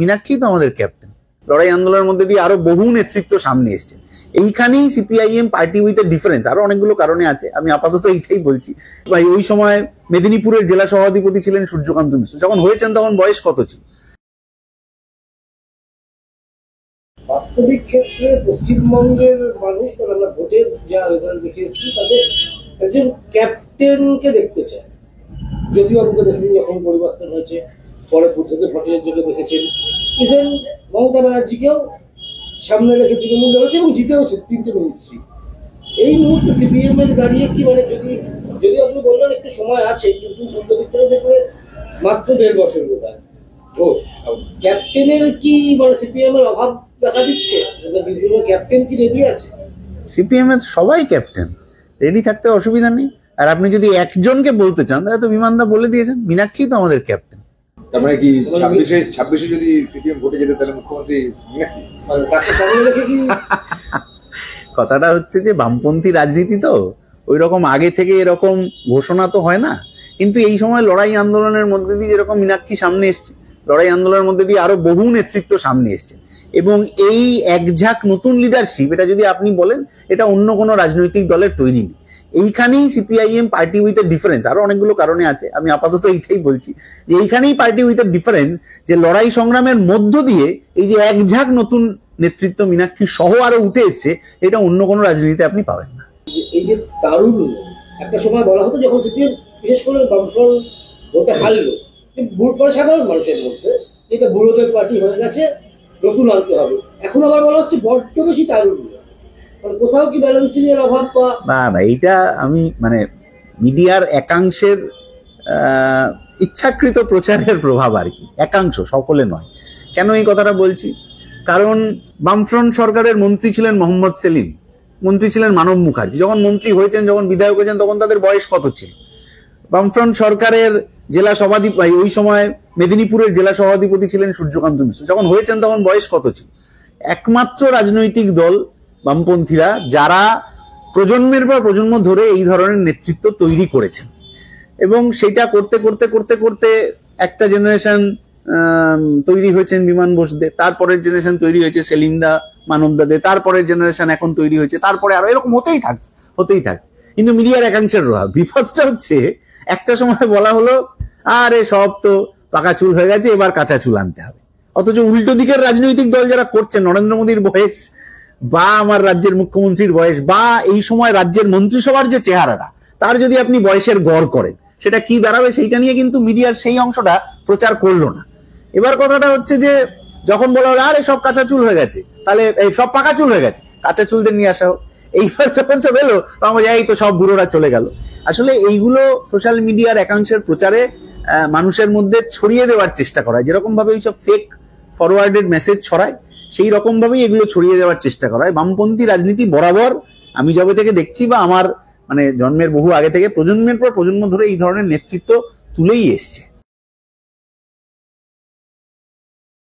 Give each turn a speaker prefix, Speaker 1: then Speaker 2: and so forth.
Speaker 1: মীনাক্ষী তো আমাদের ক্যাপ্টেন। লড়াই আন্দোলনের মধ্যে দিয়ে আরো বহু নেতৃত্ব সামনে এসছে। এইখানেই CPIM party with a difference, আরো অনেকগুলো কারণে আছে, আমি আপাতত এইটাই বলছি। ভাই ওই সময় মেদিনীপুরের জেলা সভাধিপতি ছিলেন সূর্যকান্ত মিশ্র, যখন হয়েছেন তখন বয়স কত ছিল?
Speaker 2: বাস্তবিক ক্ষেত্রে পশ্চিমবঙ্গের মানুষ, আমরা ভোটের যা রেজাল্ট দেখে এসেছি, তাদের একজন ক্যাপ্টেনকে দেখতে চায়। জ্যোতিবাবুকে দেখেছেন যখন পরিবর্তন হয়েছে, পরে বুদ্ধদেব ভট্টাচার্যকে দেখেছেন, ইভেন মমতা ব্যানার্জিকেও সামনে রেখে তৃণমূল লড়েছে এবং জিতেওছে 3টে মিনিস্ট্রি। এই মুহূর্তে সিপিএম এর দাঁড়িয়ে কি মানে, যদি আপনি বললেন একটু সময় আছে, কিন্তু উল্টো দিক থেকে দেখলে মাত্র 1.5 বছর বোধ হয় ভোট। ক্যাপ্টেনের কি মানে সিপিএম এর অভাব দেখা দিচ্ছে? ক্যাপ্টেন কি রেডি আছে?
Speaker 1: সিপিএম এর সবাই ক্যাপ্টেন, রেডি থাকতে অসুবিধা নেই। আর আপনি যদি একজনকে বলতে চান তাহলে তো বিমানদা বলে দিয়েছেন, মীনাক্ষী তো আমাদের ক্যাপ্টেন।
Speaker 3: তার মানে কি 26-এ যদি সিপিএম ভোটে যেতে তাহলে মুখ্যমন্ত্রী মীনাক্ষী?
Speaker 1: কথাটা হচ্ছে যে বামপন্থী রাজনীতি তো ওই রকম আগে থেকে এরকম ঘোষণা তো হয় না, কিন্তু এই সময় লড়াই আন্দোলনের মধ্যে দিয়ে যেরকম মীনাক্ষী সামনে এসছে, লড়াই আন্দোলনের মধ্যে দিয়ে আরো বহু নেতৃত্ব সামনে এসছে, এবং এই একঝাঁক নতুন লিডারশিপ, এটা যদি আপনি বলেন এটা অন্য কোনো রাজনৈতিক দলের তৈরি নেই। এইখানেই CPIM party with a difference, আরো অনেকগুলো কারণে আছে, আমি আপাতত এইটাই বলছি যে এইখানেই পার্টি উইথ এ ডিফারেন্স, যে লড়াই সংগ্রামের মধ্য দিয়ে এই যে একঝাঁক নতুন নেতৃত্ব মীনাক্ষী সহ আরো উঠে এসছে, এটা অন্য কোনো রাজনীতিতে আপনি পাবেন না।
Speaker 2: এই যে তারুণ্য, একটা সময় বলা হতো যখন সিপিএম বিশেষ করে বামফ্রন্ট ভোটে হারলো, ভোট পড়ে সাধারণ মানুষের মধ্যে, এটা বুড়োদের পার্টি হয়ে গেছে, নতুন আনতে হবে। এখন আবার বলা হচ্ছে বড্ড বেশি তারুণ্য, মানে কোথাও কি ব্যালেন্সিং এর অভাব?
Speaker 1: না, এইটা আমি মানে মিডিয়ার একাংশের ইচ্ছাকৃত প্রচারের প্রভাব আর কি, একাংশ, সকলে নয়। কেন এই কথাটা বলছি? কারণ বামফ্রন্ট সরকারের মন্ত্রী ছিলেন মোহাম্মদ সেলিম, মন্ত্রী ছিলেন মানব মুখার্জি। যখন মন্ত্রী হয়েছেন, যখন বিধায়ক হয়েছেন, তখন তাদের বয়স কত ছিল? বামফ্রন্ট সরকারের জেলা সভাধিপতি, ওই সময় মেদিনীপুরের জেলা সভাধিপতি ছিলেন সূর্যকান্ত মিশ্র, যখন হয়েছেন তখন বয়স কত ছিল? একমাত্র রাজনৈতিক দল বামপন্থীরা যারা প্রজন্মের পর প্রজন্ম ধরে এই ধরনের নেতৃত্ব তৈরি করেছেন, এবং সেটা করতে করতে করতে করতে একটা জেনারেশন তৈরি হয়েছেন বিমান বোসদে, তারপরের জেনারেশন তৈরি হয়েছে সেলিমদা, মানবদাদে, তারপরের জেনারেশন এখন তৈরি হয়েছে, তারপরে আরো এরকম হতেই থাকছে। কিন্তু মিডিয়ার একাংশের প্রভাব। বিপদটা হচ্ছে একটা সময় বলা হলো আরে সব তো পাকা চুল হয়ে গেছে, এবার কাঁচা চুল আনতে হবে, অথচ উল্টো দিকের রাজনৈতিক দল যারা করছেন, নরেন্দ্র মোদীর বয়স বা আমার রাজ্যের মুখ্যমন্ত্রীর বয়স বা এই সময় রাজ্যের মন্ত্রিসভার যে চেহারাটা, তার যদি আপনি বয়সের গড় করেন, সেটা কি দাঁড়াবে সেইটা নিয়ে কিন্তু মিডিয়ার সেই অংশটা প্রচার করলো না। এবার কথাটা হচ্ছে যে যখন বলা হলো আরে সব কাঁচা চুল হয়ে গেছে, তাহলে এই সব পাকা চুল হয়ে গেছে, কাঁচা চুলদের নিয়ে আসা হোক। এইবার যখন সব এলো তখন এই তো সব বুড়োরা চলে গেল। আসলে এইগুলো সোশ্যাল মিডিয়ার একাংশের প্রচারে মানুষের মধ্যে ছড়িয়ে দেওয়ার চেষ্টা করা হয়, যেরকম ভাবে এইসব ফেক ফরওয়ার্ডেড মেসেজ ছড়ায়, সেই রকম ভাবেই এগুলো ছড়িয়ে দেওয়ার চেষ্টা করা হয়। বামপন্থী রাজনীতি বরাবর আমি যবে থেকে দেখছি, বা আমার মানে জন্মের বহু আগে থেকে প্রজন্মের পর প্রজন্ম ধরে এই ধরনের নেতৃত্ব তুলেই এসছে।